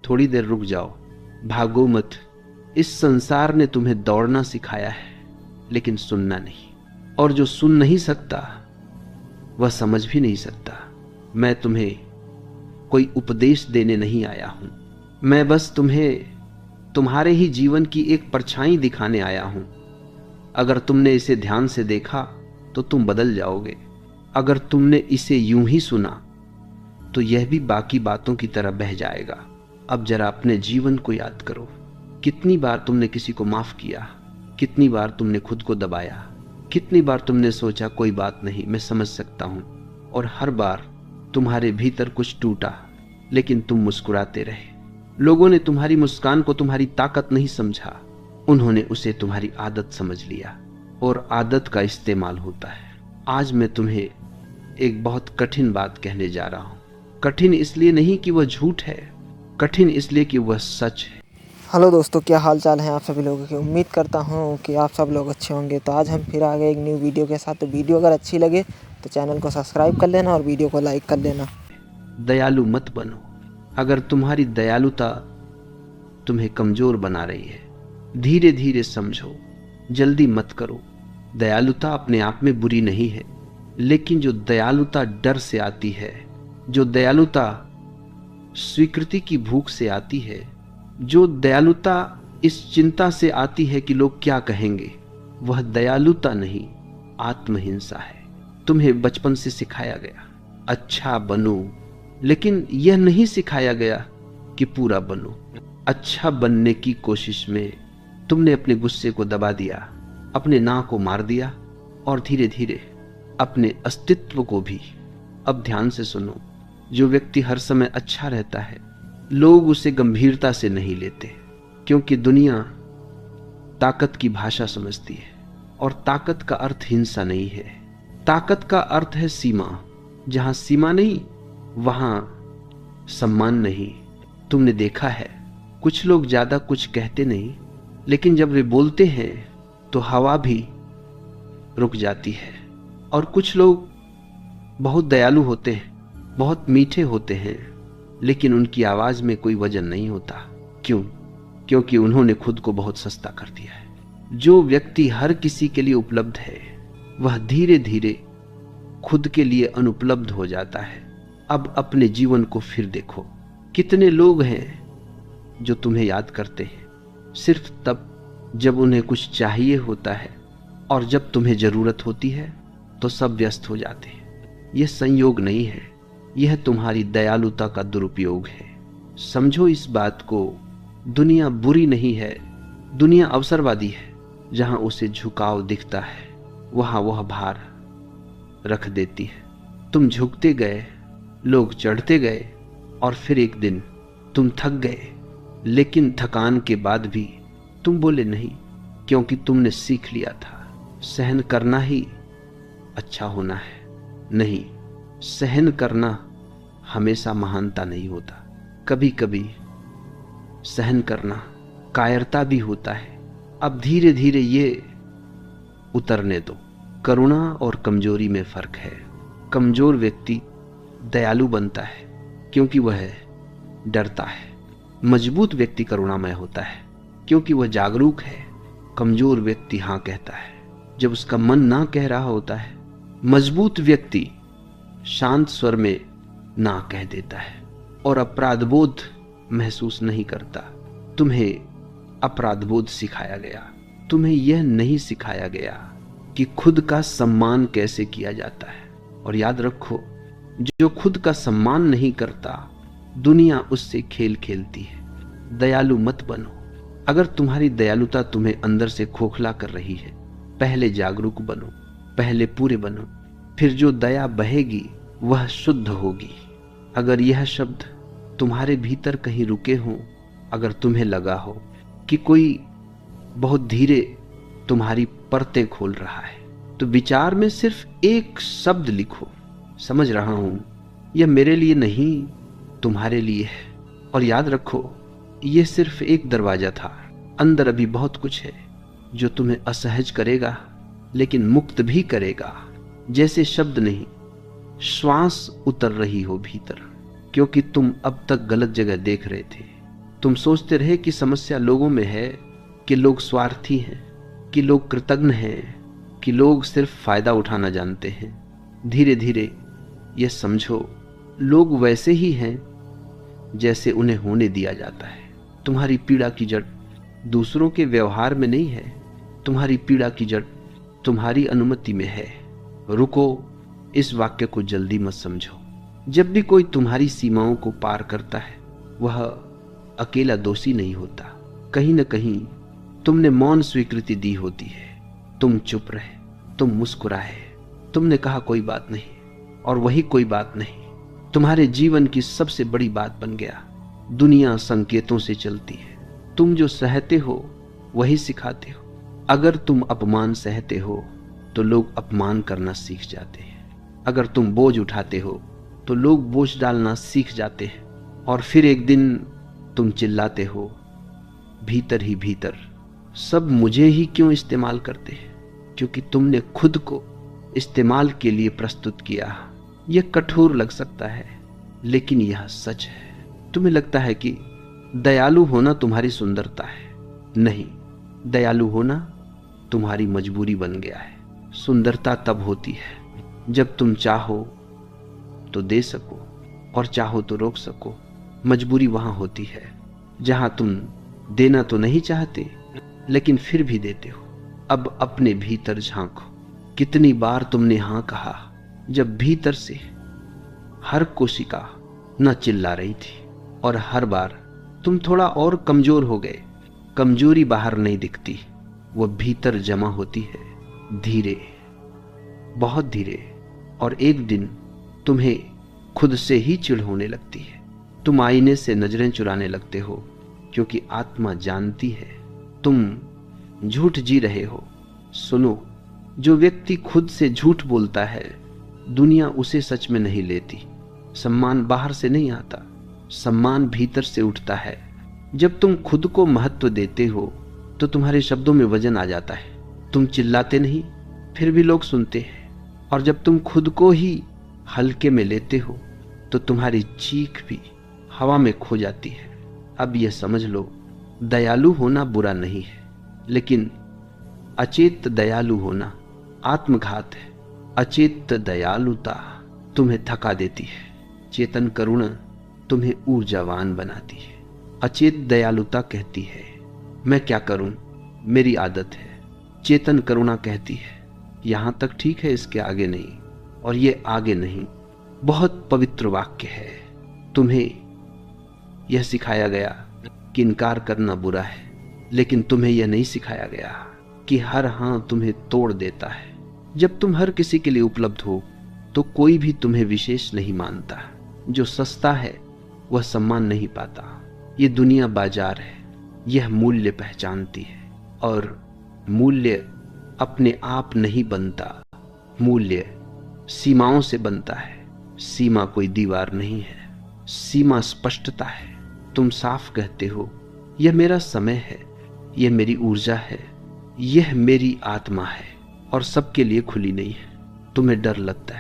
थोड़ी देर रुक जाओ, भागो मत। इस संसार ने तुम्हें दौड़ना सिखाया है, लेकिन सुनना नहीं। और जो सुन नहीं सकता वह समझ भी नहीं सकता। मैं तुम्हें कोई उपदेश देने नहीं आया हूं, मैं बस तुम्हें तुम्हारे ही जीवन की एक परछाई दिखाने आया हूं। अगर तुमने इसे ध्यान से देखा तो तुम बदल जाओगे। अगर तुमने इसे यूं ही सुना तो यह भी बाकी बातों की तरह बह जाएगा। अब जरा अपने जीवन को याद करो। कितनी बार तुमने किसी को माफ किया, कितनी बार तुमने खुद को दबाया, कितनी बार तुमने सोचा कोई बात नहीं, मैं समझ सकता हूं, और हर बार तुम्हारे भीतर कुछ टूटा, लेकिन तुम मुस्कुराते रहे। लोगों ने तुम्हारी मुस्कान को तुम्हारी ताकत नहीं समझा, उन्होंने उसे तुम्हारी आदत समझ लिया, और आदत का इस्तेमाल होता है। आज मैं तुम्हें एक बहुत कठिन बात कहने जा रहा हूं। कठिन इसलिए नहीं कि वह झूठ है, कठिन इसलिए कि वह सच है। हेलो दोस्तों, क्या हाल चाल है आप सभी लोगों की। उम्मीद करता हूँ कि आप सब लोग अच्छे होंगे। तो आज हम फिर आ गए एक न्यू वीडियो के साथ। तो वीडियो अगर अच्छी लगे तो चैनल को सब्सक्राइब कर लेना और वीडियो को लाइक कर लेना। दयालु मत बनो। अगर तुम्हारी दयालुता तुम्हें कमजोर बना रही है, धीरे धीरे समझो, जल्दी मत करो। दयालुता अपने आप में बुरी नहीं है, लेकिन जो दयालुता डर से आती है, जो दयालुता स्वीकृति की भूख से आती है, जो दयालुता इस चिंता से आती है कि लोग क्या कहेंगे, वह दयालुता नहीं, आत्महिंसा है। तुम्हें बचपन से सिखाया गया अच्छा बनो, लेकिन यह नहीं सिखाया गया कि पूरा बनो। अच्छा बनने की कोशिश में तुमने अपने गुस्से को दबा दिया, अपने ना को मार दिया, और धीरे धीरे अपने अस्तित्व को भी। अब ध्यान से सुनो, जो व्यक्ति हर समय अच्छा रहता है, लोग उसे गंभीरता से नहीं लेते, क्योंकि दुनिया ताकत की भाषा समझती है, और ताकत का अर्थ हिंसा नहीं है। ताकत का अर्थ है सीमा। जहां सीमा नहीं वहां सम्मान नहीं। तुमने देखा है, कुछ लोग ज्यादा कुछ कहते नहीं, लेकिन जब वे बोलते हैं तो हवा भी रुक जाती है। और कुछ लोग बहुत दयालु होते हैं, बहुत मीठे होते हैं, लेकिन उनकी आवाज में कोई वजन नहीं होता। क्यों? क्योंकि उन्होंने खुद को बहुत सस्ता कर दिया है। जो व्यक्ति हर किसी के लिए उपलब्ध है, वह धीरे धीरे खुद के लिए अनुपलब्ध हो जाता है। अब अपने जीवन को फिर देखो। कितने लोग हैं जो तुम्हें याद करते हैं सिर्फ तब जब उन्हें कुछ चाहिए होता है, और जब तुम्हें जरूरत होती है तो सब व्यस्त हो जाते हैं। यह संयोग नहीं है, यह तुम्हारी दयालुता का दुरुपयोग है। समझो इस बात को। दुनिया बुरी नहीं है, दुनिया अवसरवादी है। जहां उसे झुकाव दिखता है, वहां वह भार रख देती है। तुम झुकते गए, लोग चढ़ते गए, और फिर एक दिन तुम थक गए, लेकिन थकान के बाद भी तुम बोले नहीं, क्योंकि तुमने सीख लिया था सहन करना ही अच्छा होना है। नहीं, सहन करना हमेशा महानता नहीं होता। कभी कभी सहन करना कायरता भी होता है। अब धीरे धीरे ये उतरने दो। करुणा और कमजोरी में फर्क है। कमजोर व्यक्ति दयालु बनता है क्योंकि वह डरता है। मजबूत व्यक्ति करुणामय होता है क्योंकि वह जागरूक है। कमजोर व्यक्ति हाँ कहता है जब उसका मन ना कह रहा होता है। मजबूत व्यक्ति शांत स्वर में ना कह देता है और अपराधबोध महसूस नहीं करता। तुम्हें अपराधबोध सिखाया गया, तुम्हें यह नहीं सिखाया गया कि खुद का सम्मान कैसे किया जाता है। और याद रखो, जो खुद का सम्मान नहीं करता, दुनिया उससे खेल खेलती है। दयालु मत बनो। अगर तुम्हारी दयालुता तुम्हें अंदर से खोखला कर रही है, पहले जागरूक बनो, पहले पूरे बनो, फिर जो दया बहेगी वह शुद्ध होगी। अगर यह शब्द तुम्हारे भीतर कहीं रुके हों, अगर तुम्हें लगा हो कि कोई बहुत धीरे तुम्हारी परतें खोल रहा है, तो विचार में सिर्फ एक शब्द लिखो, समझ रहा हूं यह मेरे लिए नहीं तुम्हारे लिए है। और याद रखो, यह सिर्फ एक दरवाजा था, अंदर अभी बहुत कुछ है जो तुम्हें असहज करेगा लेकिन मुक्त भी करेगा। जैसे शब्द नहीं, श्वास उतर रही हो भीतर, क्योंकि तुम अब तक गलत जगह देख रहे थे। तुम सोचते रहे कि समस्या लोगों में है, कि लोग स्वार्थी हैं, कि लोग कृतज्ञ हैं, कि लोग सिर्फ फायदा उठाना जानते हैं। धीरे धीरे यह समझो, लोग वैसे ही हैं जैसे उन्हें होने दिया जाता है। तुम्हारी पीड़ा की जड़ दूसरों के व्यवहार में नहीं है, तुम्हारी पीड़ा की जड़ तुम्हारी अनुमति में है। रुको, इस वाक्य को जल्दी मत समझो। जब भी कोई तुम्हारी सीमाओं को पार करता है, वह अकेला दोषी नहीं होता। कहीं न कहीं तुमने मौन स्वीकृति दी होती है। तुम चुप रहे, तुम मुस्कुराए, तुमने कहा कोई बात नहीं, और वही कोई बात नहीं तुम्हारे जीवन की सबसे बड़ी बात बन गया। दुनिया संकेतों से चलती है। तुम जो सहते हो वही सिखाते हो। अगर तुम अपमान सहते हो तो लोग अपमान करना सीख जाते हैं। अगर तुम बोझ उठाते हो तो लोग बोझ डालना सीख जाते हैं। और फिर एक दिन तुम चिल्लाते हो, भीतर ही भीतर, सब मुझे ही क्यों इस्तेमाल करते हैं? क्योंकि तुमने खुद को इस्तेमाल के लिए प्रस्तुत किया। यह कठोर लग सकता है, लेकिन यह सच है। तुम्हें लगता है कि दयालु होना तुम्हारी सुंदरता है। नहीं, दयालु होना तुम्हारी मजबूरी बन गया है। सुंदरता तब होती है जब तुम चाहो तो दे सको और चाहो तो रोक सको। मजबूरी वहां होती है जहां तुम देना तो नहीं चाहते, लेकिन फिर भी देते हो। अब अपने भीतर झांको। कितनी बार तुमने हां कहा जब भीतर से हर कोशिका न चिल्ला रही थी, और हर बार तुम थोड़ा और कमजोर हो गए। कमजोरी बाहर नहीं दिखती, वो भीतर जमा होती है, धीरे, बहुत धीरे। और एक दिन तुम्हें खुद से ही चिढ़ होने लगती है। तुम आईने से नजरें चुराने लगते हो, क्योंकि आत्मा जानती है तुम झूठ जी रहे हो। सुनो, जो व्यक्ति खुद से झूठ बोलता है, दुनिया उसे सच में नहीं लेती। सम्मान बाहर से नहीं आता, सम्मान भीतर से उठता है। जब तुम खुद को महत्व देते हो तो तुम्हारे शब्दों में वजन आ जाता है। तुम चिल्लाते नहीं, फिर भी लोग सुनते हैं। और जब तुम खुद को ही हल्के में लेते हो तो तुम्हारी चीख भी हवा में खो जाती है। अब यह समझ लो, दयालु होना बुरा नहीं है, लेकिन अचेत दयालु होना आत्मघात है। अचेत दयालुता तुम्हें थका देती है, चेतन करुणा तुम्हें ऊर्जावान बनाती है। अचेत दयालुता कहती है, मैं क्या करूं, मेरी आदत है। चेतन करुणा कहती है, यहां तक ठीक है, इसके आगे नहीं। और ये आगे नहीं बहुत पवित्र वाक्य है। तुम्हें यह सिखाया गया कि इनकार करना बुरा है, लेकिन तुम्हें यह नहीं सिखाया गया कि हर हां तुम्हें तोड़ देता है। जब तुम हर किसी के लिए उपलब्ध हो तो कोई भी तुम्हें विशेष नहीं मानता। जो सस्ता है वह सम्मान नहीं पाता। ये दुनिया बाजार है, यह मूल्य पहचानती है। और मूल्य अपने आप नहीं बनता, मूल्य सीमाओं से बनता है। सीमा कोई दीवार नहीं है, सीमा स्पष्टता है। तुम साफ कहते हो, यह मेरा समय है, यह मेरी ऊर्जा है, यह मेरी आत्मा है, और सबके लिए खुली नहीं है। तुम्हें डर लगता है